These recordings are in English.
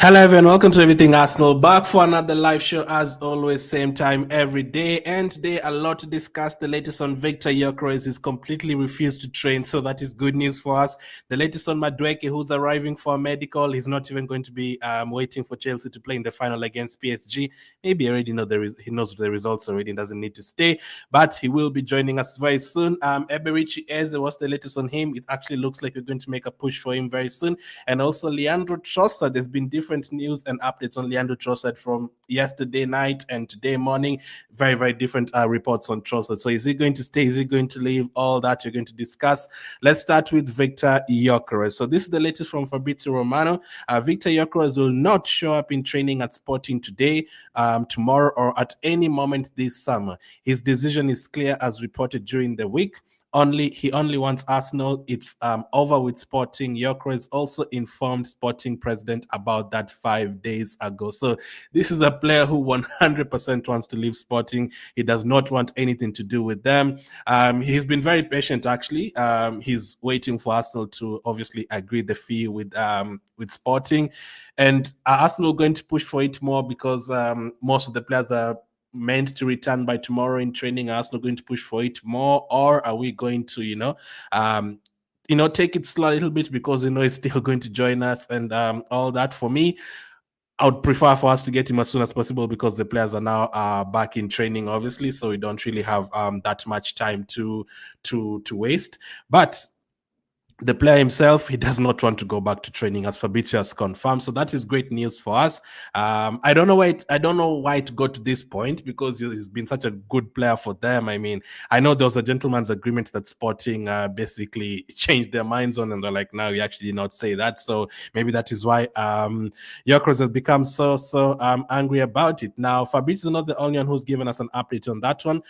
Hello everyone, welcome to Everything Arsenal, back for another live show as always, same time every day. And today a lot to discuss. The latest on Viktor Gyokeres is completely refused to train, so that is good news for us. The latest on Madueke, who's arriving for a medical. He's not even going to be waiting for Chelsea to play in the final against PSG. Maybe already he knows the results already and doesn't need to stay, but he will be joining us very soon. Eberechi Eze, what's the latest on him? It actually looks like we're going to make a push for him very soon. And also Leandro Trossard, there's been different news and updates on Leandro Trossard from yesterday night and today morning. Very, very different reports on Trossard. So is he going to stay? Is he going to leave? All that you're going to discuss. Let's start with Viktor Gyokeres. So this is the latest from Fabrizio Romano. Viktor Gyokeres will not show up in training at Sporting today, tomorrow, or at any moment this summer. His decision is clear as reported during the week. He only wants Arsenal. It's over with Sporting. Gyokeres also informed Sporting president about that 5 days ago. So this is a player who 100% wants to leave Sporting. He does not want anything to do with them. He's been very patient, actually. He's waiting for Arsenal to obviously agree the fee with Sporting. And are Arsenal going to push for it more because most of the players are meant to return by tomorrow in training? Are Arsenal going to push for it more, or are we going to, take it slow a little bit because it's still going to join us and all that? For me, I would prefer for us to get him as soon as possible because the players are now back in training, obviously, so we don't really have that much time to waste. But the player himself, he does not want to go back to training, as Fabrizio has confirmed. So that is great news for us. I don't know why it got to this point, because he's been such a good player for them. I mean, I know there was a gentleman's agreement that Sporting basically changed their minds on, and they're like, no, we actually did not say that. So maybe that is why Gyokeres has become so angry about it. Now, Fabrizio is not the only one who's given us an update on that one.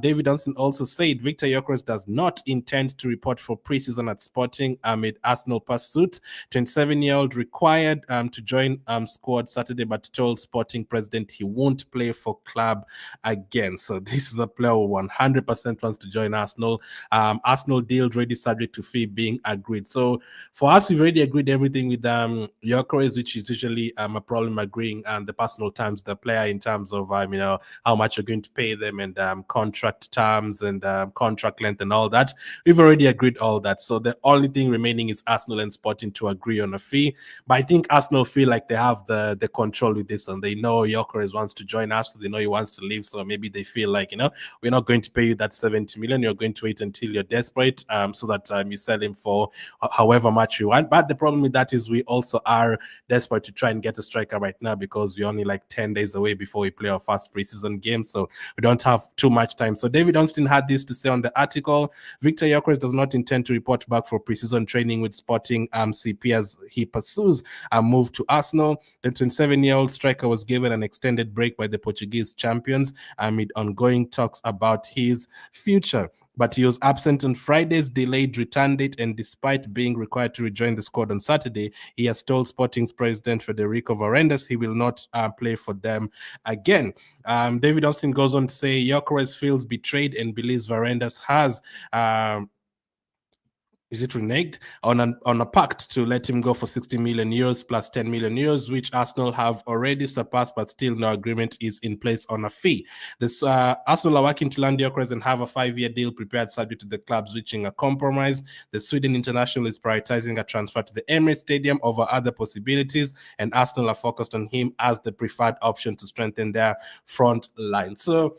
David Dunstan also said Viktor Gyokeres does not intend to report for preseason at Sporting amid Arsenal pursuit. 27-year-old required to join squad Saturday, but told Sporting president he won't play for club again. So this is a player who 100% wants to join Arsenal. Arsenal deal ready, subject to fee being agreed. So for us, we've already agreed everything with Gyokeres, which is usually a problem agreeing the personal terms, the player, in terms of how much you're going to pay them and contract terms and contract length and all that. We've already agreed all that. So the only thing remaining is Arsenal and Sporting to agree on a fee. But I think Arsenal feel like they have the control with this, and they know Gyokeres wants to join us. So they know he wants to leave. So maybe they feel like, we're not going to pay you that 70 million. You're going to wait until you're desperate so that you sell him for however much you want. But the problem with that is we also are desperate to try and get a striker right now, because we're only like 10 days away before we play our first preseason game. So we don't have too much time. So David Dunstan had this to say on the article: Viktor Gyokeres does not intend to report back for preseason training with Sporting CP as he pursues a move to Arsenal. The 27-year-old striker was given an extended break by the Portuguese champions amid ongoing talks about his future. But he was absent on Friday's delayed return date, and despite being required to rejoin the squad on Saturday, he has told Sporting's president Federico Varandas he will not play for them again. David Austin goes on to say Gyokeres feels betrayed and believes Varandas has reneged on a pact to let him go for 60 million euros plus 10 million euros, which Arsenal have already surpassed, but still no agreement is in place on a fee. Arsenal are working to land Gyokeres and have a 5-year deal prepared, subject to the clubs reaching a compromise. The Sweden international is prioritizing a transfer to the Emirates Stadium over other possibilities, and Arsenal are focused on him as the preferred option to strengthen their front line. So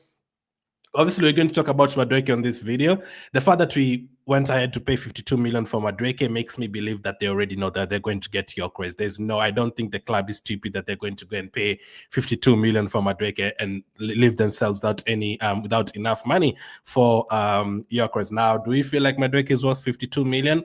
obviously, we're going to talk about Madueke on this video. The fact that we went ahead to pay 52 million for Madueke makes me believe that they already know that they're going to get Gyokeres. I don't think the club is stupid that they're going to go and pay 52 million for Madueke and leave themselves without enough money for Gyokeres. Now, do we feel like Madueke is worth 52 million?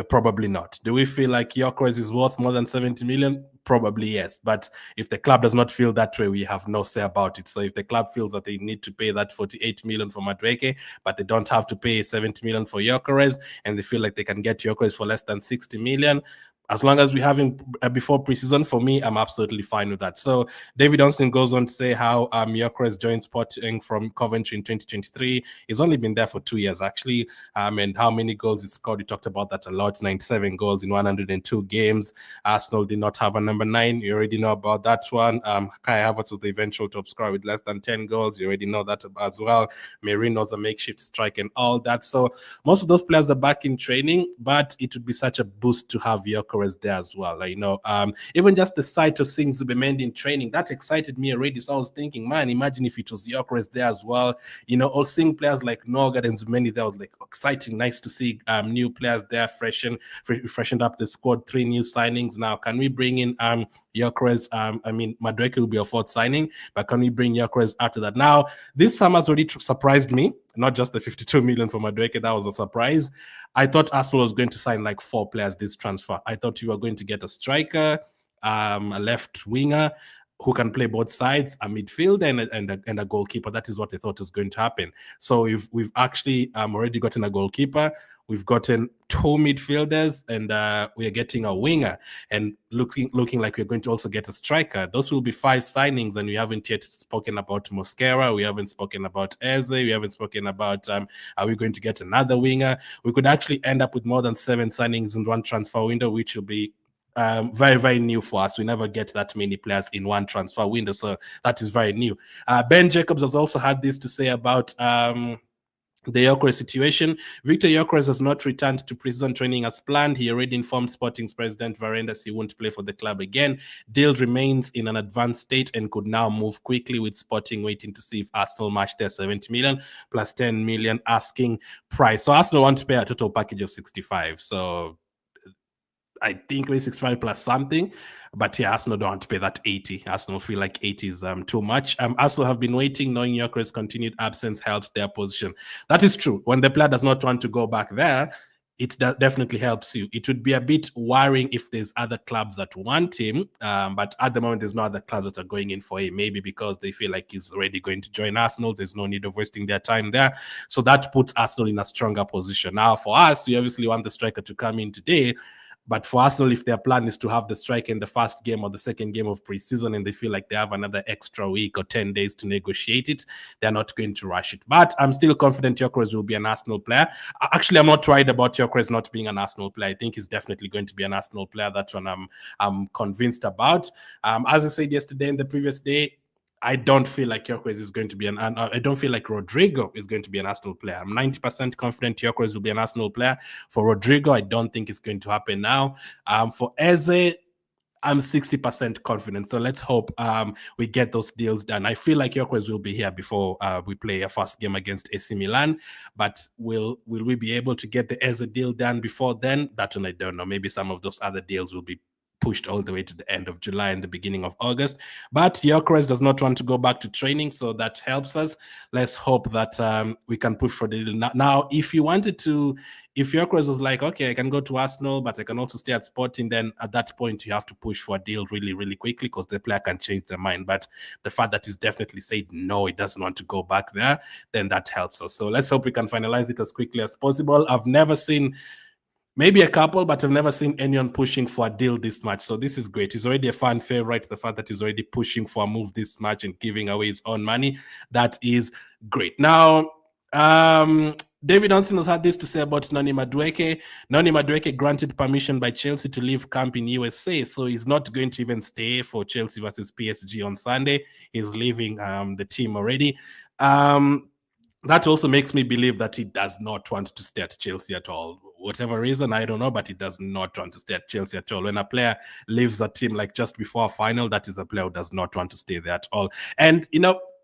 Probably not. Do we feel like Gyokeres is worth more than 70 million? Probably yes. But if the club does not feel that way, we have no say about it. So if the club feels that they need to pay that 48 million for Madueke, but they don't have to pay 70 million for Gyokeres, and they feel like they can get Gyokeres for less than 60 million, as long as we have him before preseason, for me, I'm absolutely fine with that. So David Dunstan goes on to say how Gyokeres joined Sporting from Coventry in 2023. He's only been there for 2 years, actually. And how many goals he scored, we talked about that a lot. 97 goals in 102 games. Arsenal did not have a number 9. You already know about that one. Kai Havertz was the eventual top scorer with less than 10 goals. You already know that as well. Merino's a makeshift strike and all that. So most of those players are back in training, but it would be such a boost to have Gyokeres there as well. Like, even just the sight of seeing Zubimendi in training, that excited me already. So I was thinking, man, imagine if it was Gyokeres there as well. Or seeing players like Nørgaard and Zubimendi there was like exciting. Nice to see new players there, freshened up the squad. 3 new signings. Now, can we bring in Gyokeres? Madueke will be a 4th signing, but can we bring Gyokeres after that? Now, this summer's already surprised me. Not just the 52 million for Madueke, that was a surprise. I thought Arsenal was going to sign like 4 players this transfer. I thought you were going to get a striker, a left winger who can play both sides, a midfielder, and a goalkeeper. That is what I thought was going to happen. So we've actually already gotten a goalkeeper. We've gotten 2 midfielders, and we are getting a winger, and looking like we're going to also get a striker. Those will be 5 signings, and we haven't yet spoken about Mosquera. We haven't spoken about Eze. We haven't spoken about are we going to get another winger? We could actually end up with more than 7 signings in one transfer window, which will be very, very new for us. We never get that many players in one transfer window, so that is very new. Ben Jacobs has also had this to say about the Gyokeres situation. Viktor Gyokeres has not returned to pre-season training as planned. He already informed Sporting's president Varendas he won't play for the club again. Deal remains in an advanced state and could now move quickly, with Sporting waiting to see if Arsenal match their 70 million plus 10 million asking price. So Arsenal want to pay a total package of 65. So I think maybe 65 plus something. But yeah, Arsenal don't want to pay that 80. Arsenal feel like 80 is too much. Arsenal have been waiting, knowing Gyokeres' continued absence helps their position. That is true. When the player does not want to go back there, it definitely helps you. It would be a bit worrying if there's other clubs that want him, but at the moment there's no other clubs that are going in for him, maybe because they feel like he's already going to join Arsenal. There's no need of wasting their time there. So that puts Arsenal in a stronger position. Now, for us, we obviously want the striker to come in today. But for Arsenal, if their plan is to have the striker in the first game or the second game of preseason, and they feel like they have another extra week or 10 days to negotiate it, they're not going to rush it. But I'm still confident Gyokeres will be an Arsenal player. Actually, I'm not worried about Gyokeres not being an Arsenal player. I think he's definitely going to be an Arsenal player. That's one I'm convinced about. As I said yesterday and the previous day, I don't feel like Gyokeres is going to be I don't feel like Rodrygo is going to be an Arsenal player. I'm 90% confident Gyokeres will be an Arsenal player. For Rodrygo, I don't think it's going to happen now. For Eze, I'm 60% confident. So let's hope we get those deals done. I feel like Gyokeres will be here before we play a first game against AC Milan. But will we be able to get the Eze deal done before then? That one I don't know. Maybe some of those other deals will be pushed all the way to the end of July and the beginning of August. But Gyokeres does not want to go back to training, so that helps us. Let's hope that we can push for the deal. Now, if you wanted to, if Gyokeres was like, okay, I can go to Arsenal, but I can also stay at Sporting, then at that point you have to push for a deal really, really quickly because the player can change their mind. But the fact that he's definitely said no, he doesn't want to go back there, then that helps us. So let's hope we can finalize it as quickly as possible. I've never seen, maybe a couple, but I've never seen anyone pushing for a deal this much. So this is great. He's already a fan favorite. The fact that he's already pushing for a move this much and giving away his own money, that is great. Now, David Dunstan has had this to say about Noni Madueke. Noni Madueke granted permission by Chelsea to leave camp in USA, so he's not going to even stay for Chelsea versus PSG on Sunday. He's leaving the team already. That also makes me believe that he does not want to stay at Chelsea at all. Whatever reason, I don't know, but he does not want to stay at Chelsea at all. When a player leaves a team like just before a final, that is a player who does not want to stay there at all. And,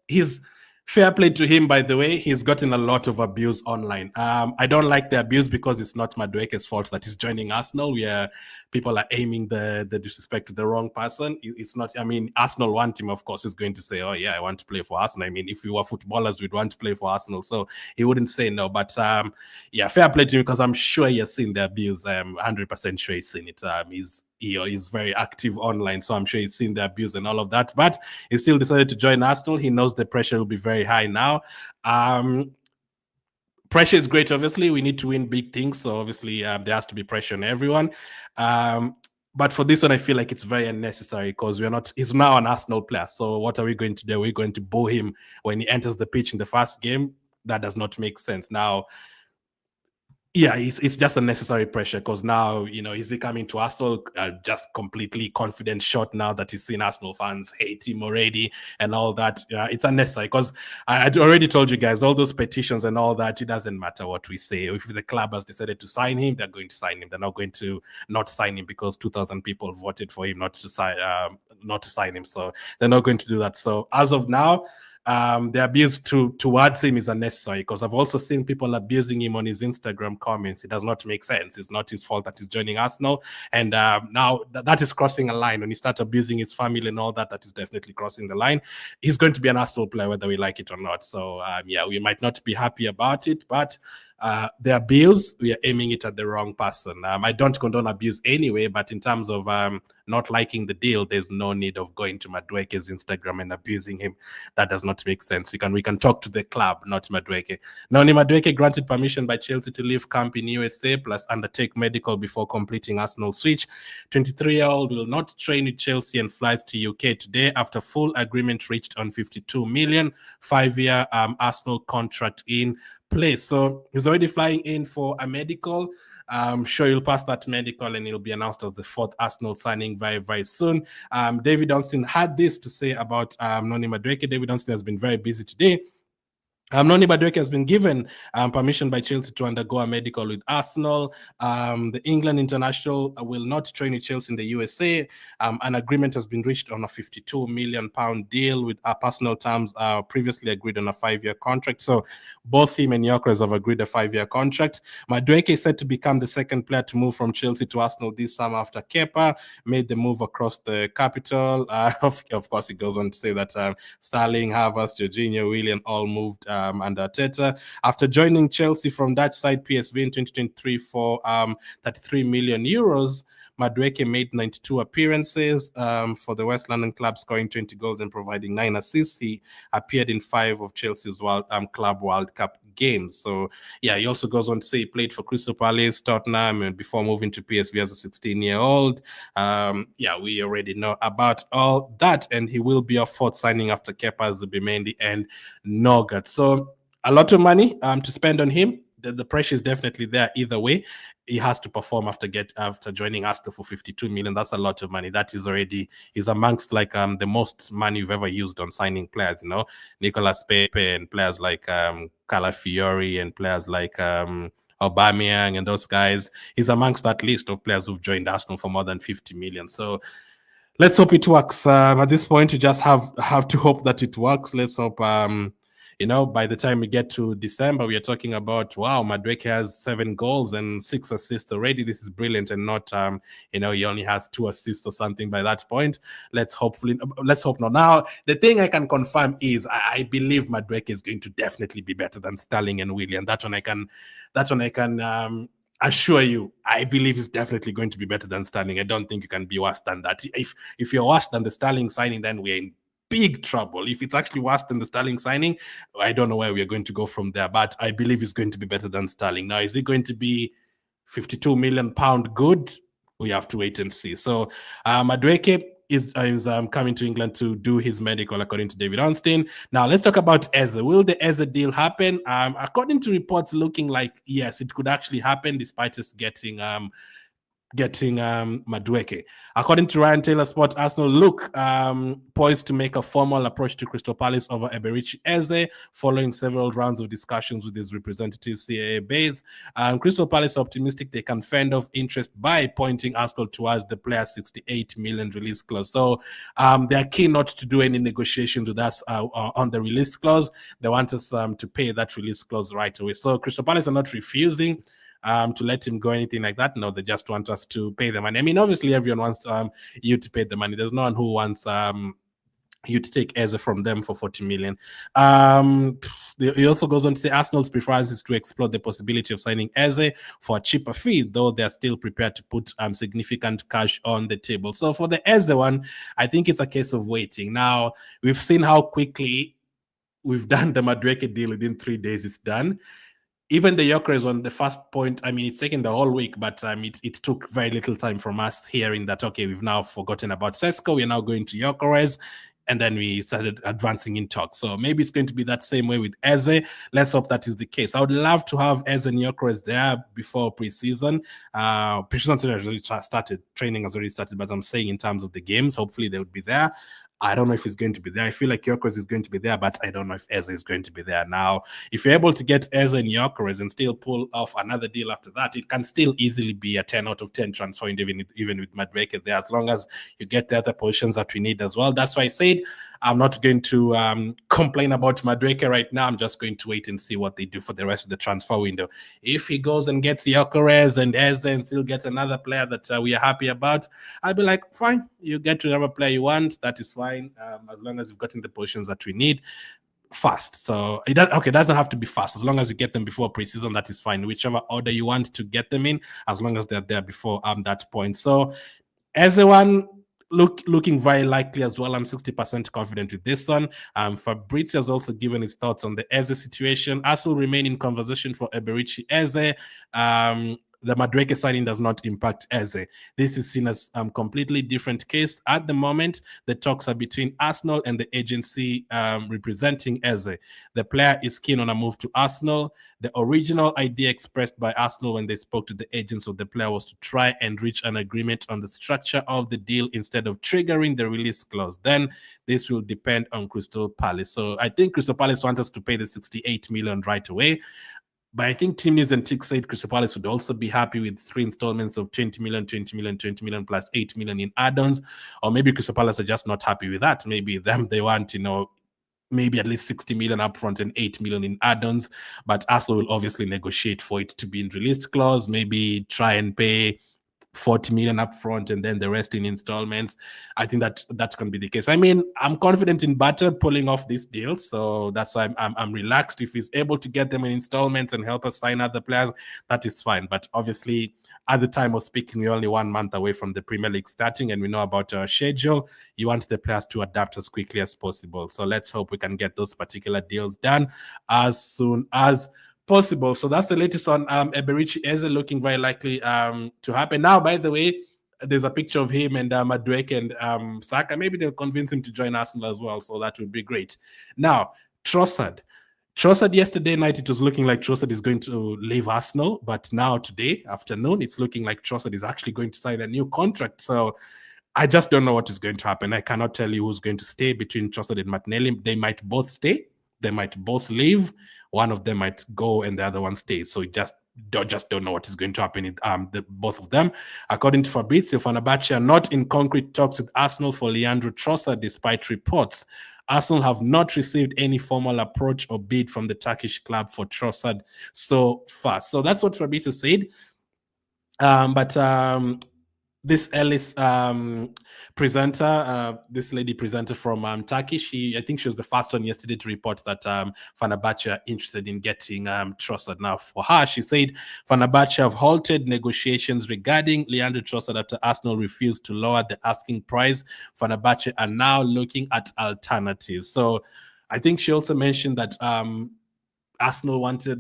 he's fair play to him, by the way. He's gotten a lot of abuse online. I don't like the abuse because it's not Madueke's fault that he's joining Arsenal, where people are aiming the disrespect to the wrong person. It's not, Arsenal want him, of course, is going to say, oh, yeah, I want to play for Arsenal. If we were footballers, we'd want to play for Arsenal. So he wouldn't say no. But yeah, fair play to him because I'm sure he has seen the abuse. I'm 100% sure he's seen it. He's very active online, so I'm sure he's seen the abuse and all of that. But he still decided to join Arsenal. He knows the pressure will be very high now. Pressure is great, obviously. We need to win big things, so obviously there has to be pressure on everyone. But for this one, I feel like it's very unnecessary because he's now an Arsenal player. So what are we going to do? We're going to boo him when he enters the pitch in the first game. That does not make sense. Now, yeah, it's just unnecessary pressure because now, is he coming to Arsenal just completely confident shot now that he's seen Arsenal fans hate him already and all that? It's unnecessary because I already told you guys, all those petitions and all that, it doesn't matter what we say. If the club has decided to sign him, they're going to sign him. They're not going to not sign him because 2,000 people voted for him not to sign him. So they're not going to do that. So as of now, the abuse towards him is unnecessary because I've also seen people abusing him on his Instagram comments. It does not make sense. It's not his fault that he's joining Arsenal. And now that is crossing a line. When you start abusing his family and all that, that is definitely crossing the line. He's going to be an Arsenal player, whether we like it or not. So, yeah, we might not be happy about it, but the abuse, we are aiming it at the wrong person. I don't condone abuse anyway, but in terms of not liking the deal, there's no need of going to Madueke's Instagram and abusing him. That does not make sense. We can talk to the club, not Madueke. Noni Madueke granted permission by Chelsea to leave camp in USA plus undertake medical before completing Arsenal switch. 23-year-old will not train with Chelsea and flies to UK today after full agreement reached on 52 million, 5-year Arsenal contract in place. So he's already flying in for a medical. I'm sure he'll pass that medical and he'll be announced as the fourth Arsenal signing very, very soon. David Dunstan had this to say about Noni Madueke. David Dunstan has been very busy today. Noni Madueke has been given permission by Chelsea to undergo a medical with Arsenal. The England international will not train with Chelsea in the USA. An agreement has been reached on a £52 million deal with personal terms previously agreed on a 5-year contract. So both him and Gyokeres have agreed a 5-year contract. Madueke is set to become the second player to move from Chelsea to Arsenal this summer after Kepa made the move across the capital. Of course, he goes on to say that Sterling, Havertz, Jorginho, Willian all moved under Arteta. After joining Chelsea from Dutch side PSV in 2023 for 33 million euros, Madueke made 92 appearances for the West London club, scoring 20 goals and providing 9 assists. He appeared in 5 of Chelsea's Club World Cup games. So, yeah, he also goes on to say he played for Crystal Palace, Tottenham, and before moving to PSV as a 16-year-old. Yeah, we already know about all that, and he will be a fourth signing after Kepa, Zubimendi, and Nørgaard. So, a lot of money to spend on him. The pressure is definitely there either way. He has to perform after joining Arsenal for 52 million. That's a lot of money. That is amongst like the most money you've ever used on signing players. Nicolas Pepe and players like Calafiori and players like Aubameyang and those guys. He's amongst that list of players who've joined Arsenal for more than 50 million. So let's hope it works. At this point, you just have to hope that it works. Let's hope. By the time we get to December, we are talking about, wow, Madueke has 7 goals and 6 assists already. This is brilliant, and not, he only has 2 assists or something by that point. Let's hope not. Now, the thing I can confirm is I believe Madueke is going to definitely be better than Sterling and Willian. That one I can assure you, I believe he's definitely going to be better than Sterling. I don't think you can be worse than that. If you're worse than the Sterling signing, then we're in big trouble. If it's actually worse than the Sterling signing, I don't know where we are going to go from there, but I believe it's going to be better than Sterling. Now, is it going to be £52 million good? We have to wait and see. So Madueke is coming to England to do his medical, according to David Ornstein. Now, let's talk about Eze. Will the Eze deal happen? According to reports, looking like, yes, it could actually happen, despite us getting Madueke. According to Ryan Taylor Sport, Arsenal look poised to make a formal approach to Crystal Palace over Eberechi Eze following several rounds of discussions with his representative CAA base. Crystal Palace are optimistic they can fend off interest by pointing Arsenal towards the player's 68 million release clause. So they are keen not to do any negotiations with us on the release clause. They want us to pay that release clause right away. So Crystal Palace are not refusing to let him go, anything like that. No, they just want us to pay the money. I mean, obviously, everyone wants you to pay the money. There's no one who wants you to take Eze from them for 40 million. He also goes on to say Arsenal's preference is to explore the possibility of signing Eze for a cheaper fee, though they're still prepared to put significant cash on the table. So for the Eze one, I think it's a case of waiting. Now, we've seen how quickly we've done the Madueke deal. Within 3 days, it's done. even the Gyökeres on the first point, I mean, it's taken the whole week, but it took very little time from us hearing that, okay, we've now forgotten about Sesko, we're now going to Gyökeres, and then we started advancing in talk. So maybe it's going to be that same way with Eze. Let's hope that is the case. I would love to have Eze and Gyökeres there before preseason. Preseason has already started, training has already started, but I'm saying in terms of the games, hopefully they would be there. I don't know if he's going to be there. I feel like Gyökeres is going to be there, but I don't know if Eze is going to be there. Now, if you're able to get Eze and Gyökeres and still pull off another deal after that, it can still easily be a 10 out of 10 transfer, even with Madueke there, as long as you get the other positions that we need as well. That's why I said I'm not going to complain about Madueke right now. I'm just going to wait and see what they do for the rest of the transfer window. If he goes and gets Gyökeres and Eze and still gets another player that we are happy about, I'll be like, fine, you get whatever player you want. That is fine. As long as you've gotten the positions that we need fast. So it doesn't have to be fast. As long as you get them before preseason, that is fine. Whichever order you want to get them in, as long as they're there before that point. So everyone looking very likely as well. I'm 60% confident with this one. Fabrizio has also given his thoughts on the Eze situation. Arsenal remain in conversation for Eberechi Eze. The Madueke signing does not impact Eze. This is seen as a completely different case. At the moment, the talks are between Arsenal and the agency representing Eze. The player is keen on a move to Arsenal. The original idea expressed by Arsenal when they spoke to the agents of the player was to try and reach an agreement on the structure of the deal instead of triggering the release clause. Then this will depend on Crystal Palace. So I think Crystal Palace want us to pay the 68 million right away. But I think Team News and Tick said Crystal Palace would also be happy with 3 installments of 20 million, 20 million, 20 million plus 8 million in add-ons. Or maybe Crystal Palace are just not happy with that. Maybe they want, maybe at least 60 million upfront and 8 million in add-ons. But Arsenal will obviously negotiate for it to be in release clause, maybe try and pay 40 million up front and then the rest in installments. I think that can be the case. I mean, I'm confident in Butter pulling off this deal, so that's why I'm relaxed. If he's able to get them in installments and help us sign other players, that is fine. But obviously, at the time of speaking, we're only 1 month away from the Premier League starting, and we know about our schedule. You want the players to adapt as quickly as possible. So let's hope we can get those particular deals done as soon as possible. So that's the latest on Eberechi Eze, looking very likely to happen. Now, by the way, there's a picture of him and Madueke and Saka. Maybe they'll convince him to join Arsenal as well, so that would be great. Now, Trossard, yesterday night, it was looking like Trossard is going to leave Arsenal, but now today afternoon, it's looking like Trossard is actually going to sign a new contract. So I just don't know what is going to happen. I cannot tell you who's going to stay between Trossard and Martinelli. They might both stay. They might both leave. One of them might go and the other one stays. So just don't know what is going to happen in both of them. According to Fabrizio, Fenerbahce are not in concrete talks with Arsenal for Leandro Trossard, despite reports. Arsenal have not received any formal approach or bid from the Turkish club for Trossard so far. So that's what Fabrizio said. This Ellis presenter, this lady presenter from Turkey, I think she was the first one yesterday to report that Fenerbahce are interested in getting Trossard. Now, for her, she said Fenerbahce have halted negotiations regarding Leandro Trossard after Arsenal refused to lower the asking price. Fenerbahce are now looking at alternatives. So I think she also mentioned that Arsenal wanted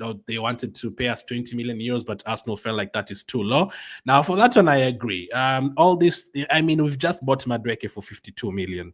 to pay us 20 million euros, but Arsenal felt like that is too low. Now, for that one, I agree. All this, I mean, we've just bought Madueke for 52 million.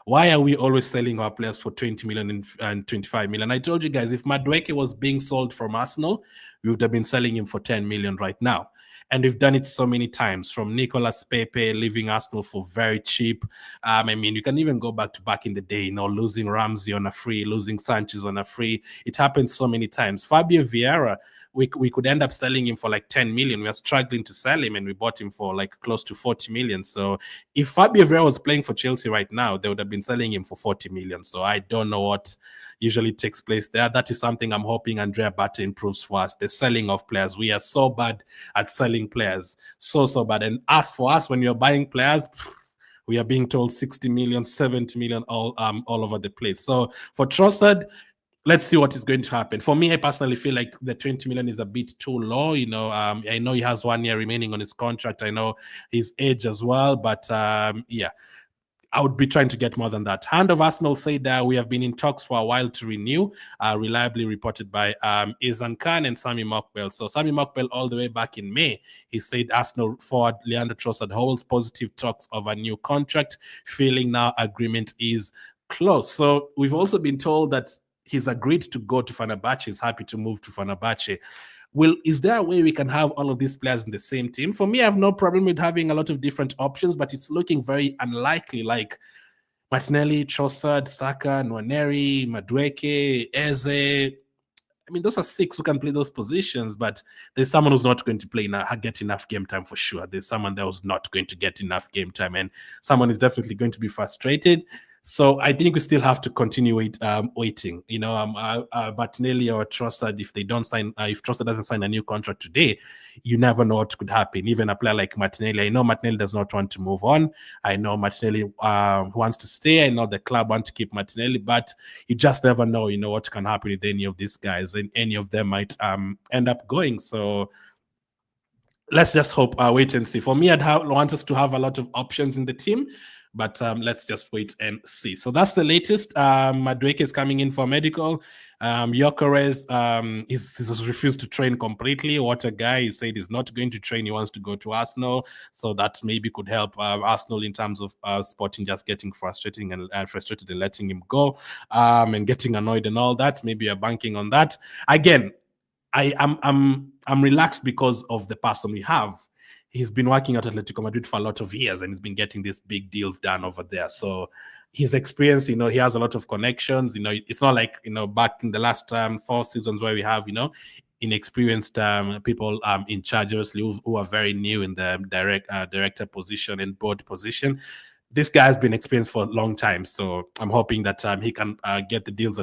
Why are we always selling our players for 20 million and 25 million? I told you guys, if Madueke was being sold from Arsenal, we would have been selling him for 10 million right now. And we've done it so many times, from Nicolas Pepe leaving Arsenal for very cheap. I mean, you can even go back in the day, losing Ramsey on a free, losing Sanchez on a free. It happens so many times. Fabio Vieira, we could end up selling him for like 10 million. We are struggling to sell him, and we bought him for like close to 40 million. So if Fabio Vieira was playing for Chelsea right now, they would have been selling him for 40 million. So I don't know what usually takes place there. That is something I'm hoping Andrea Bata improves for us. The selling of players. We are so bad at selling players. So bad. And as for us, when you're buying players, we are being told 60 million, 70 million all over the place. So for Trossard, let's see what is going to happen. For me, I personally feel like the 20 million is a bit too low. I know he has 1 year remaining on his contract. I know his age as well. But yeah, I would be trying to get more than that. Hand of Arsenal said that we have been in talks for a while to renew, reliably reported by Izan Khan and Sami Mokbel. So Sami Mokbel, all the way back in May, he said Arsenal forward Leandro Trossard holds positive talks of a new contract, feeling now agreement is close. So we've also been told that he's agreed to go to Fenerbahce, he's happy to move to Fenerbahce. Is there a way we can have all of these players in the same team? For me, I have no problem with having a lot of different options, but it's looking very unlikely. Like Martinelli, Trossard, Saka, Nwaneri, Madueke, Eze. I mean, those are 6 who can play those positions, but there's someone who's not going to get enough game time for sure. There's someone that was not going to get enough game time, and someone is definitely going to be frustrated. So I think we still have to continue waiting. Martinelli or Trossard, if they don't sign, if Trossard doesn't sign a new contract today, you never know what could happen. Even a player like Martinelli, I know Martinelli does not want to move on. I know Martinelli wants to stay. I know the club want to keep Martinelli, but you just never know, what can happen with any of these guys, and any of them might end up going. So let's just hope, wait and see. For me, I'd want us to have a lot of options in the team, but let's just wait and see. So that's the latest. Madueke is coming in for medical. Gyokeres has refused to train completely. What a guy. He said he's not going to train. He wants to go to Arsenal. So that maybe could help Arsenal in terms of Sporting just getting frustrated and letting him go and getting annoyed and all that. Maybe you're banking on that. Again, I'm relaxed because of the person we have. He's been working at Atletico Madrid for a lot of years, and he's been getting these big deals done over there. So he's experienced, he has a lot of connections. It's not like, back in the last 4 seasons where we have, inexperienced people in charge, who are very new in the director position and board position. This guy has been experienced for a long time. So I'm hoping that he can get the deals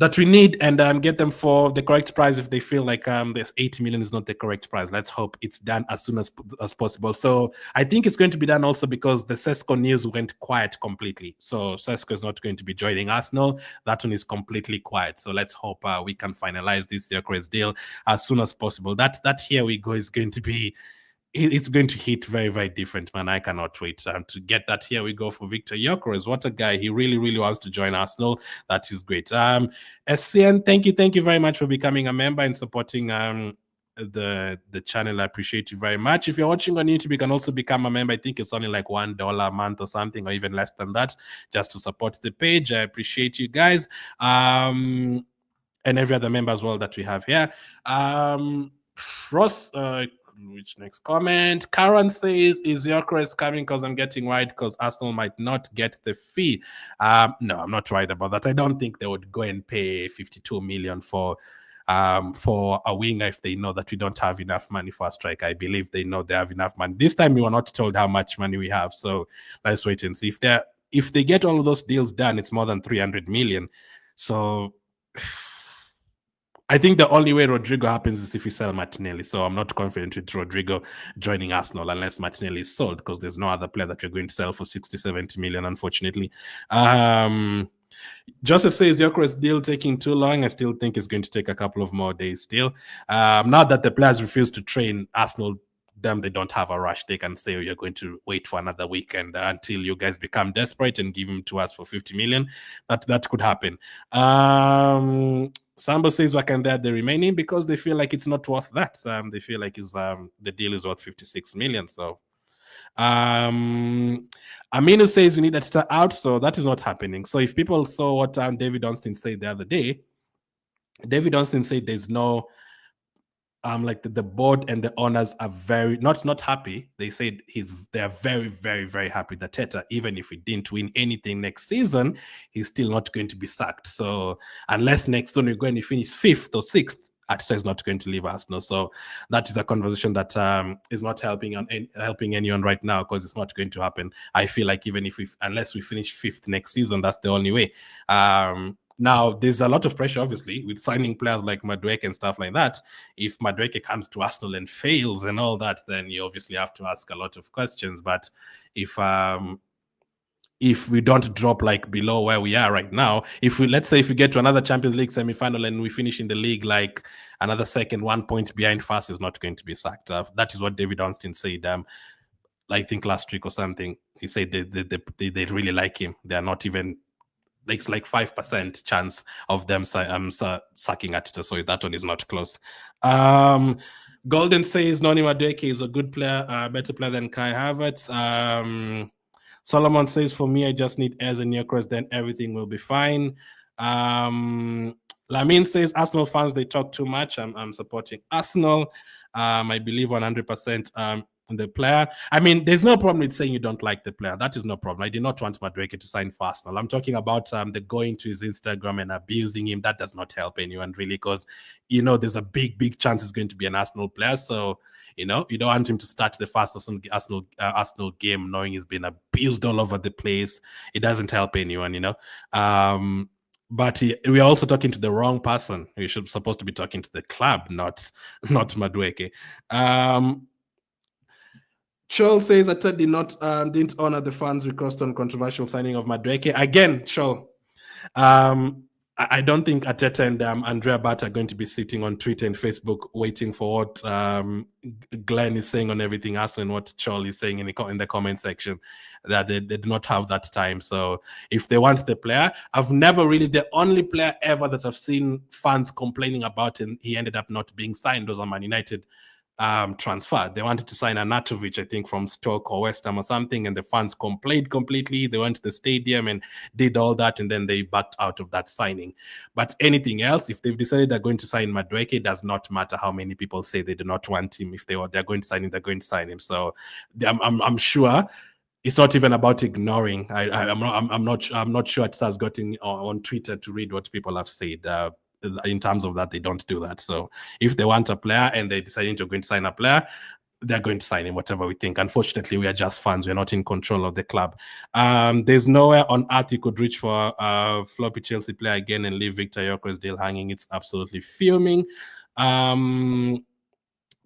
that we need and get them for the correct price. If they feel like this 80 million is not the correct price, let's hope it's done as soon as possible. So I think it's going to be done also because the Sesko news went quiet completely. So Sesko is not going to be joining Arsenal. That one is completely quiet. So let's hope we can finalize this Gyokeres deal as soon as possible. That here we go is going to be, it's going to hit very, very different, man. I cannot wait to get that. Here we go for Viktor Gyokeres. What a guy. He really, really wants to join Arsenal. That is great. SCN, thank you very much for becoming a member and supporting the channel. I appreciate you very much. If you're watching on YouTube, you can also become a member. I think it's only like $1 a month or something, or even less than that, just to support the page. I appreciate you guys. And every other member as well that we have here. Ross, which next comment? Karen says, is Gyokeres coming because I'm getting worried because Arsenal might not get the fee? No, I'm not worried about that. I don't think they would go and pay 52 million for a winger if they know that we don't have enough money for a striker. I believe they know they have enough money. This time we were not told how much money we have, so let's wait and see. If they get all of those deals done, it's more than 300 million. So I think the only way Rodrygo happens is if we sell Martinelli. So I'm not confident with Rodrygo joining Arsenal unless Martinelli is sold, because there's no other player that we're going to sell for 60-70 million, unfortunately. Joseph says Gyokeres deal taking too long. I still think it's going to take a couple of more days still. Now that the players refuse to train, Arsenal, they don't have a rush. They can say, you're going to wait for another weekend until you guys become desperate and give him to us for 50 million. That could happen. Sambo says, why can't they add the remaining? Because they feel like it's not worth that. They feel like the deal is worth 56 million. So Aminu says we need Ateta out, so that is not happening. So if people saw what David Onstin said the other day, David Onstin said there's no like the board and the owners are very not happy. They said they are very, very, very happy that Teta, even if we didn't win anything next season, he's still not going to be sacked. So unless next season we're going to finish 5th or 6th, Ateta is not going to leave Arsenal. So that is a conversation that is not helping anyone right now, because it's not going to happen. I feel like even unless we finish 5th next season, that's the only way. Now, there's a lot of pressure, obviously, with signing players like Madueke and stuff like that. If Madueke comes to Arsenal and fails and all that, then you obviously have to ask a lot of questions. But if we don't drop like below where we are right now, let's say if we get to another Champions League semi-final and we finish in the league like another second, 1 point behind first, is not going to be sacked. That is what David Onstin said. I think last week or something, he said they really like him. They are not even, it's like 5% chance of them sucking at it. So that one is not close. Golden says Noni Madueke is a good player, better player than Kai Havertz. Solomon says, for me, I just need Eze and Gyokeres, then everything will be fine. Lamin says, Arsenal fans, they talk too much. I'm supporting Arsenal. I believe 100% in the player. I mean, there's no problem with saying you don't like the player. That is no problem. I did not want Madueke to sign for Arsenal. I'm talking about the going to his Instagram and abusing him. That does not help anyone, really, because, there's a big chance he's going to be an Arsenal player. So, you don't want him to start the first Arsenal game knowing he's been abused all over the place. It doesn't help anyone, But we are also talking to the wrong person. We should supposed to be talking to the club, not Madueke. Chol says Ateta didn't honor the fans' request on controversial signing of Madueke. Again, Chol, I don't think Ateta and Andrea Bat are going to be sitting on Twitter and Facebook waiting for what Glenn is saying on everything else and what Chol is saying in the comment section. That they do not have that time. So if they want the player, the only player ever that I've seen fans complaining about and he ended up not being signed was a Man United transfer. They wanted to sign Anatovic, I think, from Stoke or West Ham or something, and the fans complained completely. They went to the stadium and did all that, and then they backed out of that signing. But anything else, if they've decided they're going to sign Madueke, it does not matter how many people say they do not want him. If they're going to sign him, they're going to sign him. So I'm sure it's not even about ignoring. I'm not sure it has gotten on Twitter to read what people have said. In terms of that, they don't do that. So if they want a player and they decide they're going to sign a player, they're going to sign him, whatever we think. Unfortunately, we are just fans. We're not in control of the club. There's nowhere on earth you could reach for a floppy Chelsea player again and leave Viktor Gyokeres deal hanging. It's absolutely fuming.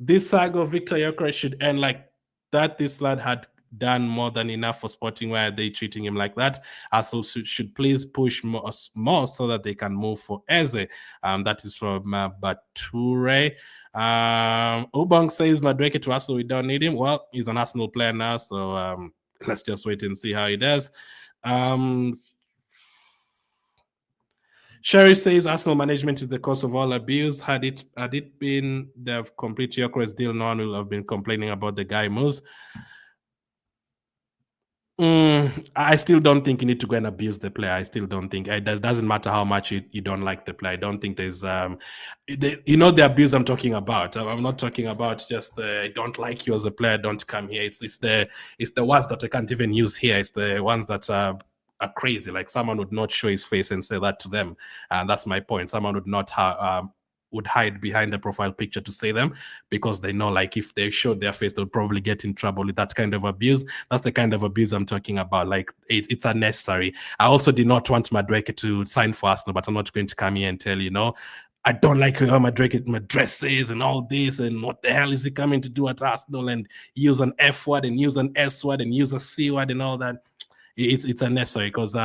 This saga of Viktor Gyokeres should end like that. This lad had done more than enough for Sporting. Why are they treating him like that? Arsenal should please push more so that they can move for Eze. That is from Bature. Ubang says Madueke to Arsenal, we don't need him. Well, he's an Arsenal player now, so let's just wait and see how he does. Sherry says Arsenal management is the cause of all abuse. Had it been the complete Gyokeres deal, no one will have been complaining about the guy moves. I still don't think you need to go and abuse the player. I still don't think it doesn't matter how much you don't like the player. I don't think there's the abuse I'm talking about. I'm not talking about just I don't like you as a player, don't come here. It's the ones that I can't even use here. It's the ones that are crazy. Like someone would not show his face and say that to them, and that's my point. Someone would not would hide behind the profile picture to say them because they know, like, if they showed their face, they'll probably get in trouble with that kind of abuse. That's the kind of abuse I'm talking about. Like, it's unnecessary. I also did not want Madueke to sign for Arsenal, but I'm not going to come here and tell I don't like how Madueke dresses and all this, and what the hell is he coming to do at Arsenal, and use an F word and use an S word and use a C word and all that. It's unnecessary because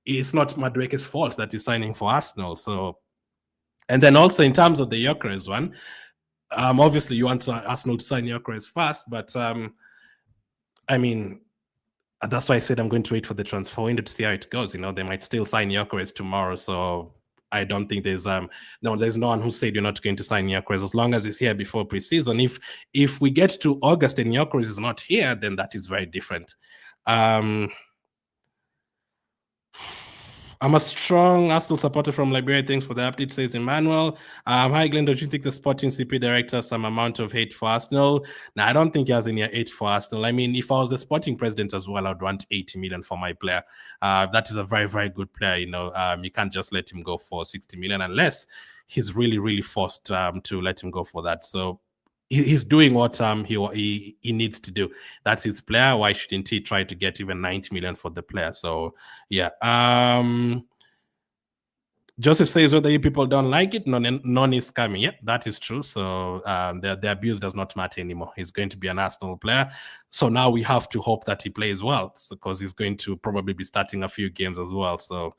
it's not Madueke's fault that he's signing for Arsenal. So. And then also in terms of the Gyokeres one, obviously you want Arsenal to sign Gyokeres fast, but I mean, that's why I said I'm going to wait for the transfer window to see how it goes. They might still sign Gyokeres tomorrow, so I don't think there's there's no one who said you're not going to sign Gyokeres as long as he's here before preseason. If we get to August and Gyokeres is not here, then that is very different. I'm a strong Arsenal supporter from Liberia. Thanks for the update, says Emmanuel. Hi, Glenn. Don't you think the Sporting CP director has some amount of hate for Arsenal? No, I don't think he has any hate for Arsenal. I mean, if I was the Sporting president as well, I'd want 80 million for my player. That is a very, very good player. You can't just let him go for 60 million unless he's really, really forced to let him go for that. So he's doing what he needs to do. That's his player. Why shouldn't he try to get even 90 million for the player? So yeah. Joseph says whether you people don't like it, none is coming. Yeah, that is true. So the abuse does not matter anymore. He's going to be an Arsenal player. So now we have to hope that he plays well, because he's going to probably be starting a few games as well. So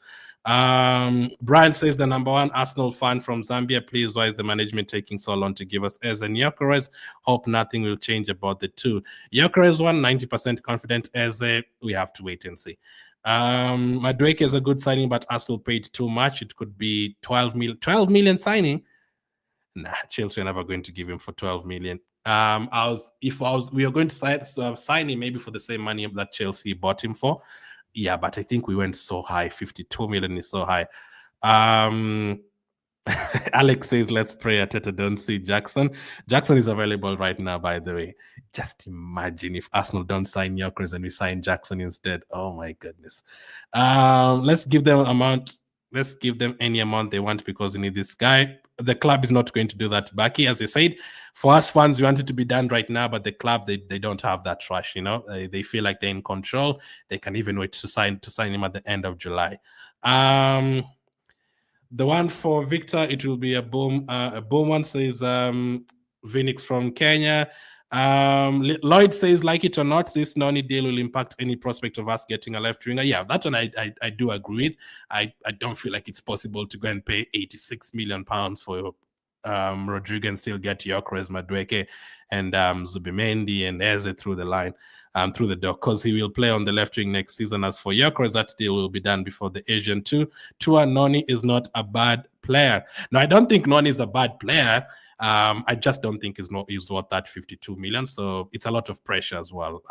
Brian says the number one Arsenal fan from Zambia, please, why is the management taking so long to give us Eze and Gyokeres? Hope nothing will change about the two. Gyokeres won, 90% confident. Eze, we have to wait and see. Madueke is a good signing, but Arsenal paid too much. It could be 12 million signing. Nah, Chelsea are never going to give him for 12 million. We are going to sign him maybe for the same money that Chelsea bought him for. Yeah, but I think we went so high. 52 million is so high. Alex says, let's pray Arteta don't see Jackson. Jackson is available right now, by the way. Just imagine if Arsenal don't sign Gyokeres and we sign Jackson instead. Oh my goodness. Let's give them any amount they want, because we need this guy. The club is not going to do that. Baki, as I said, for us fans, we want it to be done right now, but the club, they don't have that rush, They feel like they're in control. They can even wait to sign him at the end of July. The one for Victor, it will be a boom. A boom one says Phoenix from Kenya. Lloyd says, like it or not, this Noni deal will impact any prospect of us getting a left winger. Yeah, that one I do agree with. I don't feel like it's possible to go and pay £86 million for Rodrygo and still get Gyokeres, Madueke, and Zubimendi and Eze through the line. Through the door, because he will play on the left wing next season. As for Gyokeres, that deal will be done before the Asian tour. Noni is not a bad player. No, I don't think Noni is a bad player. I just don't think he's worth that 52 million. So it's a lot of pressure as well.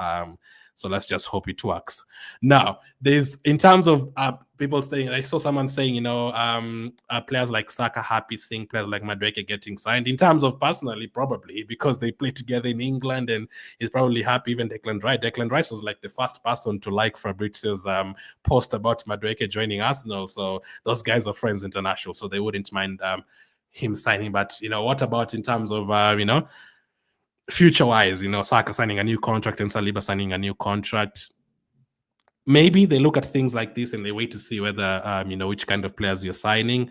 So let's just hope it works. Now, there's, in terms of people saying, I saw someone saying, players like Saka happy seeing players like Madueke getting signed. In terms of personally, probably, because they play together in England and he's probably happy. Even Declan Rice. Declan Rice was like the first person to like Fabrizio's post about Madueke joining Arsenal. So those guys are friends international, so they wouldn't mind him signing. But, what about in terms of, future-wise, Saka signing a new contract and Saliba signing a new contract? Maybe they look at things like this and they wait to see whether, which kind of players you're signing.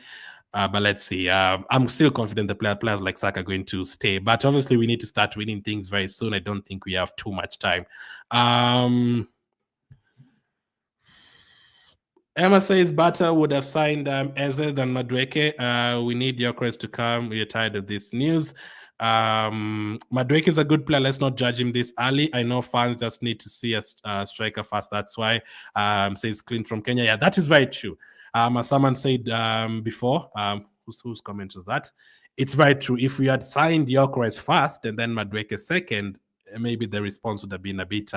But let's see. I'm still confident the players like Saka are going to stay. But obviously, we need to start winning things very soon. I don't think we have too much time. Emma says Bata would have signed Eze than Madueke. We need Gyokeres to come. We are tired of this news. Madueke is a good player. Let's not judge him this early. I know fans just need to see a striker fast. That's why. Says Clint from Kenya. Yeah, that is very true. As someone said before, whose comment was that? It's very true. If we had signed Gyokeres first and then Madueke second, maybe the response would have been a bit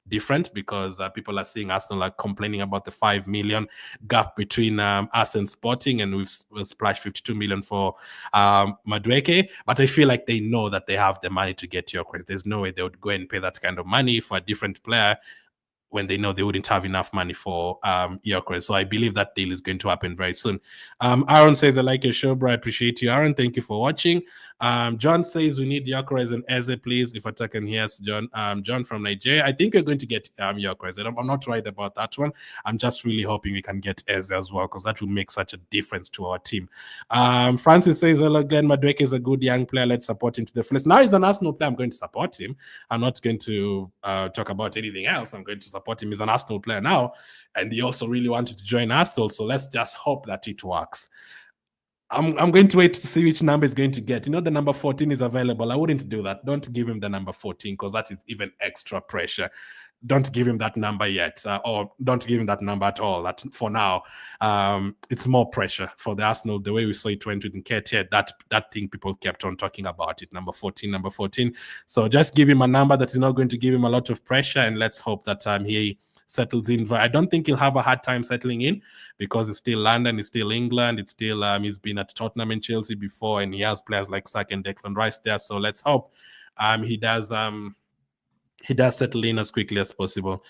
different, because people are seeing Arsenal are complaining about the 5 million gap between us and Sporting, and we've splashed 52 million for Madueke. But I feel like they know that they have the money to get Gyokeres. There's no way they would go and pay that kind of money for a different player when they know they wouldn't have enough money for Gyokeres. So I believe that deal is going to happen very soon. Aaron says, I like your show, bro. I appreciate you, Aaron. Thank you for watching. John says, we need Gyokeres and Eze, please. If I can hear John. John from Nigeria. I think you're going to get Gyokeres. I'm not right about that one. I'm just really hoping we can get Eze as well, because that will make such a difference to our team. Francis says, hello, Glenn. Madueke is a good young player. Let's support him to the fullest. Now he's an Arsenal player. I'm going to support him. I'm not going to talk about anything else. I'm going to support him. He's an Arsenal player now, and he also really wanted to join Arsenal. So let's just hope that it works. I'm going to wait to see which number he's going to get. The number 14 is available. I wouldn't do that. Don't give him the number 14, because that is even extra pressure. Don't give him that number yet, or don't give him that number at all. That for now, it's more pressure for the Arsenal. The way we saw it went with Nketiah, that thing people kept on talking about it. Number 14. So just give him a number that is not going to give him a lot of pressure, and let's hope that he settles in. I don't think he'll have a hard time settling in, because it's still London, it's still England, it's still he's been at Tottenham and Chelsea before, and he has players like Saka and Declan Rice there. So let's hope he does settle in as quickly as possible.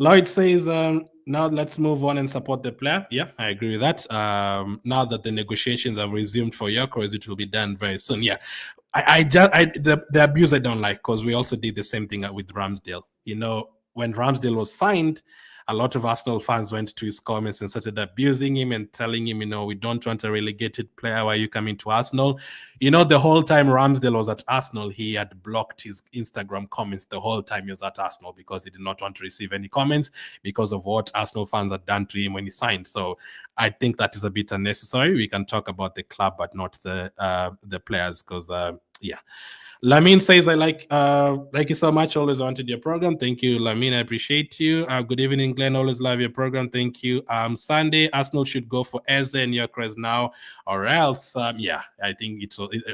Lloyd says, now let's move on and support the player. Yeah, I agree with that. Now that the negotiations have resumed for Gyokeres, it will be done very soon. Yeah, the abuse I don't like, because we also did the same thing with Ramsdale. when Ramsdale was signed, a lot of Arsenal fans went to his comments and started abusing him and telling him, we don't want a relegated player. Why are you coming to Arsenal? The whole time Ramsdale was at Arsenal, he had blocked his Instagram comments the whole time he was at Arsenal because he did not want to receive any comments because of what Arsenal fans had done to him when he signed. So I think that is a bit unnecessary. We can talk about the club, but not the players, because yeah. Lamine says, I like you so much. Always wanted your program. Thank you, Lamine. I appreciate you. Good evening, Glenn. Always love your program. Thank you. Sunday, Arsenal should go for Eze and Gyokeres now, or else, yeah, I think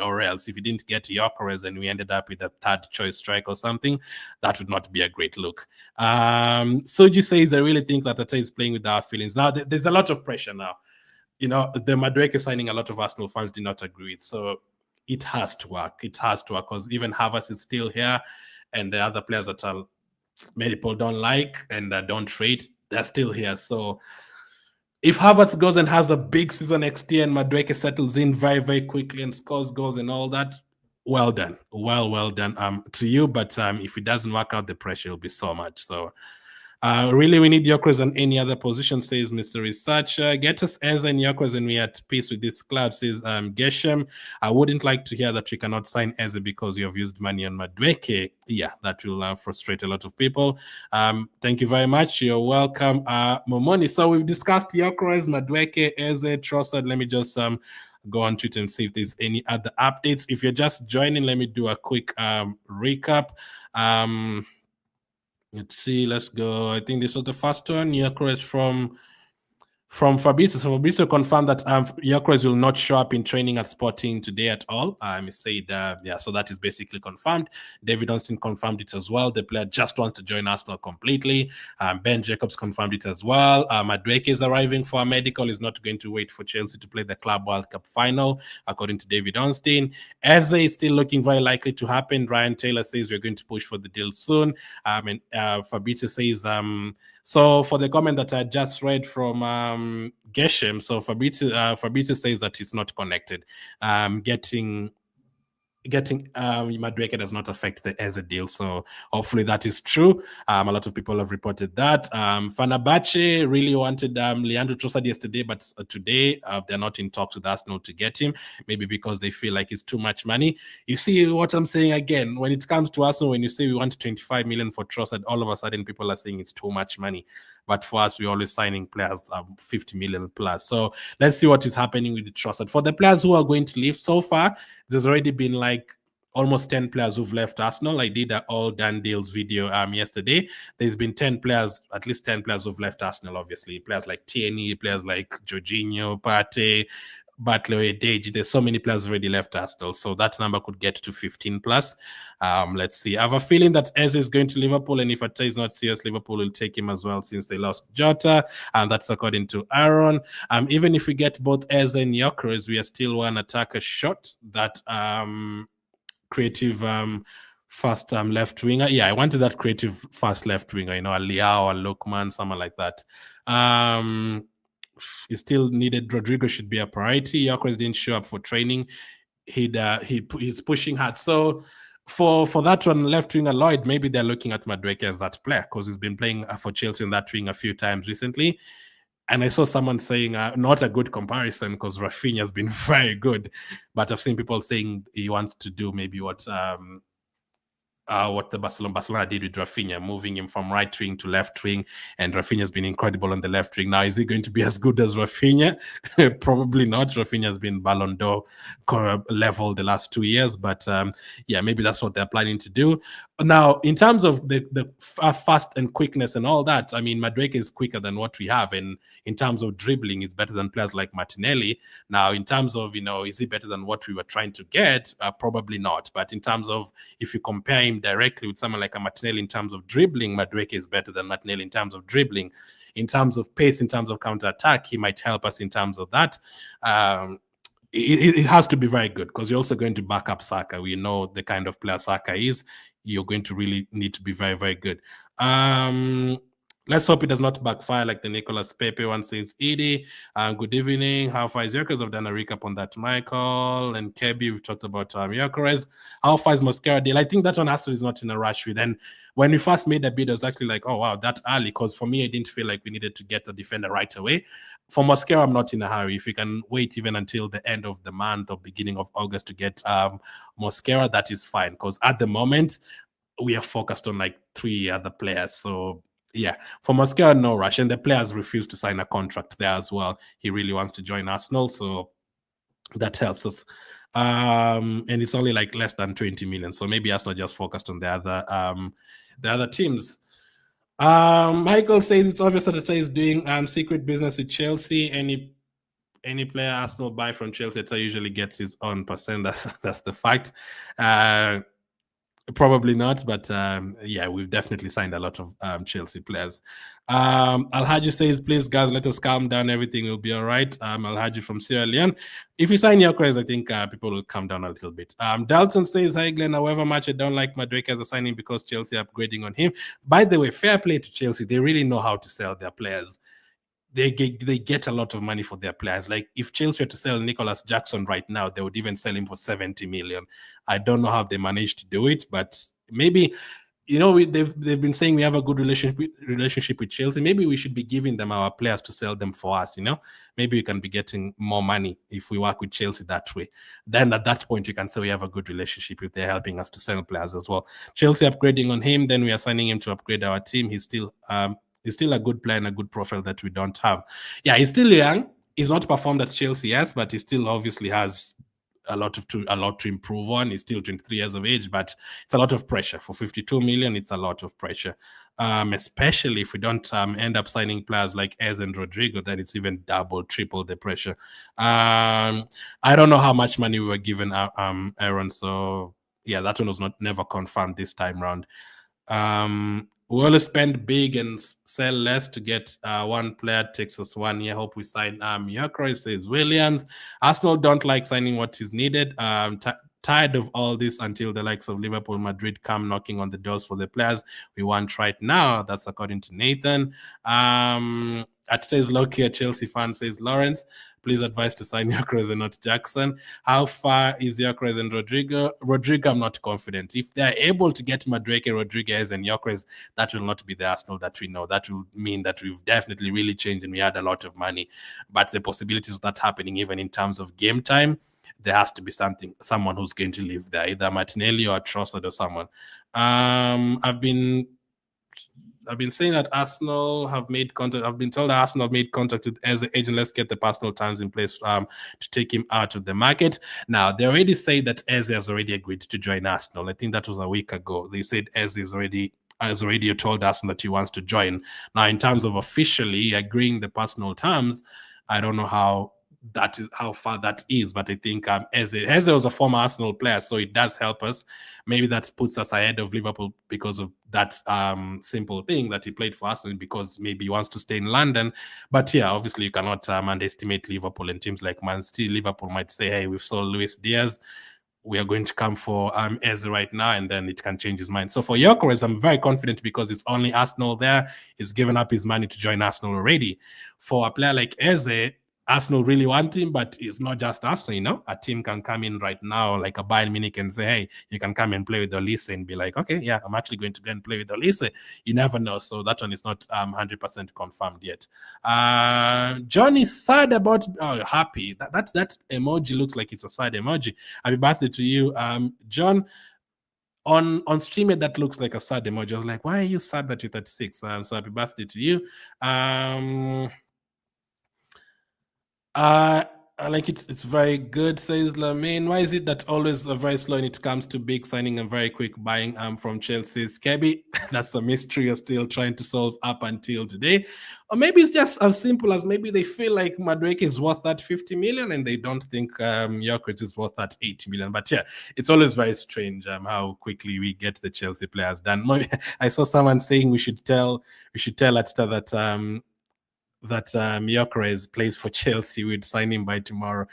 or else if you didn't get Gyokeres and we ended up with a third choice strike or something, that would not be a great look. Soji says, I really think that Tate is playing with our feelings. Now, there's a lot of pressure now. The Madueke signing, a lot of Arsenal fans did not agree with. So it has to work. It has to work, because even Havertz is still here, and the other players that many people don't like and don't rate, they're still here. So if Havertz goes and has a big season next year and Madueke settles in very, very quickly and scores goals and all that, well done. Well done to you. But if it doesn't work out, the pressure will be so much. So really, we need Gyokeres on any other position, says Mr. Researcher. Get us Eze and Gyokeres and we are at peace with this club, says Geshem. I wouldn't like to hear that we cannot sign Eze because you have used money on Madueke. Yeah, that will frustrate a lot of people. Thank you very much. You're welcome. Momoni, so we've discussed Gyokeres, Madueke, Eze, Trossard. Let me just go on Twitter and see if there's any other updates. If you're just joining, let me do a quick recap. Let's see. Let's go. I think this was the first one. Gyokeres from Fabrizio. So Fabrizio confirmed that Gyokeres will not show up in training at Sporting today at all. He said, yeah, so that is basically confirmed. David Onstin confirmed it as well. The player just wants to join Arsenal completely. Ben Jacobs confirmed it as well. Madueke is arriving for a medical. He's not going to wait for Chelsea to play the Club World Cup final, according to David Onstin. Eze is still looking very likely to happen. Ryan Taylor says we're going to push for the deal soon. And Fabrizio says, so for the comment that I just read from Geshem, so Fabrizio says that it's not connected. Getting Madueke does not affect the Eze deal, so hopefully that is true. A lot of people have reported that. Fenerbahce really wanted Leandro Trossard yesterday, but today they're not in talks with Arsenal to get him, maybe because they feel like it's too much money. You see what I'm saying again? When it comes to Arsenal, when you say we want 25 million for Trossard, all of a sudden people are saying it's too much money. But for us, we're always signing players 50 million plus. So let's see what is happening with the Trossard. For the players who are going to leave so far, there's already been like almost 10 players who've left Arsenal. I did an all done deals video yesterday. There's been 10 players, at least 10 players who've left Arsenal, obviously. Players like Tierney, players like Jorginho, Partey, Butler, Deji. There's so many players already left Arsenal, so that number could get to 15 plus. Let's see. I have a feeling that Eze is going to Liverpool, and if Ate is not serious, Liverpool will take him as well since they lost Jota, and that's according to Aaron. Even if we get both Eze and Gyokeres, we are still one attacker short. That creative fast left winger. Yeah, I wanted that creative fast left winger. A Liao, a Lookman, someone like that. He still needed. Rodrygo should be a priority. Gyokeres didn't show up for training. He's pushing hard. So for that one, left winger Lloyd, maybe they're looking at Madueke as that player because he's been playing for Chelsea in that wing a few times recently. And I saw someone saying, not a good comparison because Rafinha has been very good, but I've seen people saying he wants to do maybe what the Barcelona did with Rafinha, moving him from right wing to left wing, and Rafinha has been incredible on the left wing. Now, is he going to be as good as Rafinha? Probably not. Rafinha has been Ballon d'Or level the last 2 years, but yeah, maybe that's what they're planning to do. Now, in terms of the fast and quickness and all that, I mean, Madueke is quicker than what we have, and in terms of dribbling, is better than players like Martinelli. Now, in terms of, is he better than what we were trying to get? Probably not. But in terms of, if you compare him directly with someone like a Martinelli in terms of dribbling, Madueke is better than Martinelli in terms of dribbling. In terms of pace, in terms of counter-attack, he might help us in terms of that. It has to be very good because you're also going to back up Saka. We know the kind of player Saka is. You're going to really need to be very, very good. Let's hope it does not backfire like the Nicolas Pepe one. Says Edie. Good evening. How far is Gyokeres? I've done a recap on that. Michael and Kebi, we've talked about Gyokeres. How far is Mosquera deal? I think that one Aston is not in a rush with. And when we first made the bid, I was actually like, oh wow, that early. Because for me, I didn't feel like we needed to get a defender right away. For Mosquera, I'm not in a hurry. If we can wait even until the end of the month or beginning of August to get Mosquera, that is fine. Because at the moment, we are focused on like 3 other players. So yeah, for Mosquera, no rush. And the players refused to sign a contract there as well. He really wants to join Arsenal, so that helps us. And it's only like less than 20 million. So maybe Arsenal just focused on the other teams. Michael says it's obvious that Atta is doing secret business with Chelsea. Any player Arsenal buy from Chelsea, Atta usually gets his own percent. That's the fact. Probably not, but yeah, we've definitely signed a lot of Chelsea players. Alhaji says, please, guys, let us calm down. Everything will be all right. Alhaji from Sierra Leone. If you sign Gyokeres, I think people will calm down a little bit. Dalton says, hi, Glenn. However much I don't like Madueke as a signing because Chelsea are upgrading on him. By the way, fair play to Chelsea. They really know how to sell their players. They get a lot of money for their players. Like if Chelsea were to sell Nicholas Jackson right now, they would even sell him for 70 million. I don't know how they managed to do it, but maybe, you know, they've been saying we have a good relationship with Chelsea. Maybe we should be giving them our players to sell them for us, you know? Maybe we can be getting more money if we work with Chelsea that way. Then at that point, you can say we have a good relationship if they're helping us to sell players as well. Chelsea upgrading on him, then we are signing him to upgrade our team. He's still a good player and a good profile that we don't have. Yeah, he's still young. He's not performed at Chelsea, yes, but he still obviously has a lot to improve on. He's still 23 years of age, but it's a lot of pressure. For 52 million, it's a lot of pressure. Especially if we don't end up signing players like Eze and Rodrygo, then it's even double, triple the pressure. I don't know how much money we were given Aaron, so yeah, that one was never confirmed this time round. We always spend big and sell less to get one player. Takes us 1 year. Hope we sign Gyokeres, says Williams. Arsenal don't like signing what is needed. Tired of all this until the likes of Liverpool, Madrid come knocking on the doors for the players we want right now. That's according to Nathan. At today's Loki, a Chelsea fan, says Lawrence, please advise to sign Gyokeres and not Jackson. How far is Gyokeres and Rodrygo? Rodrygo, I'm not confident. If they're able to get Madueke, Rodriguez, and Gyokeres, that will not be the Arsenal that we know. That will mean that we've definitely really changed and we had a lot of money. But the possibilities of that happening, even in terms of game time, there has to be someone who's going to live there, either Martinelli or Trossard or someone. I've been saying that Arsenal have made contact. I've been told that Arsenal have made contact with Eze agent. Let's get the personal terms in place to take him out of the market. Now, they already say that Eze has already agreed to join Arsenal. I think that was a week ago. They said Eze has already told Arsenal that he wants to join. Now, in terms of officially agreeing the personal terms, I don't know how far that is, but I think Eze was a former Arsenal player, so it does help us. Maybe that puts us ahead of Liverpool because of that simple thing that he played for Arsenal, because maybe he wants to stay in London. But yeah, obviously you cannot underestimate Liverpool, and teams like Man City. Liverpool might say, hey, we've sold Luis Diaz, we are going to come for Eze right now, and then it can change his mind. So for Gyokeres, I'm very confident because it's only Arsenal there. He's given up his money to join Arsenal already. For a player like Eze, Arsenal really want him, but it's not just Arsenal, you know. A team can come in right now, like a Bayern Munich, and say, hey, you can come and play with Olise, and be like, okay, yeah, I'm actually going to go and play with Olise. You never know. So that one is not 100% confirmed yet. John is sad about, happy. That emoji looks like it's a sad emoji. Happy birthday to you, John. On stream, that looks like a sad emoji. I was like, why are you sad that you're 36? So happy birthday to you. Like it's very good, says Lamine. Why is it that always very slow when it comes to big signing and very quick buying from Chelsea's Kebi? That's a mystery you're still trying to solve up until today. Or maybe it's just as simple as maybe they feel like Madueke is worth that 50 million and they don't think Gyokeres is worth that 80 million. But yeah, it's always very strange how quickly we get the Chelsea players done. I saw someone saying we should tell Ateta that Gyokeres plays for Chelsea. We'd sign him by tomorrow.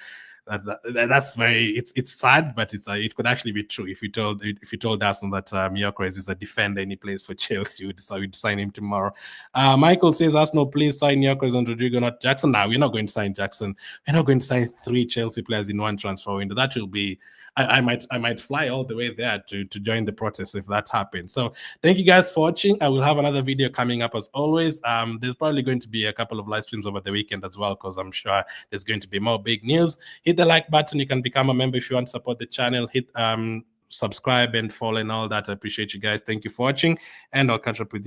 That's very, it's sad, but it could actually be true. If you told Arsenal that Gyokeres is a defender and he plays for Chelsea, we'd sign him tomorrow. Michael says, Arsenal, please sign Gyokeres and Rodrygo, not Jackson. Now, we're not going to sign Jackson. We're not going to sign 3 Chelsea players in one transfer window. That will be, I might fly all the way there to join the protest if that happens. So thank you guys for watching. I will have another video coming up as always. There's probably going to be a couple of live streams over the weekend as well, because I'm sure there's going to be more big news. Hit the like button. You can become a member if you want to support the channel. Hit subscribe and follow and all that. I appreciate you guys. Thank you for watching, and I'll catch up with you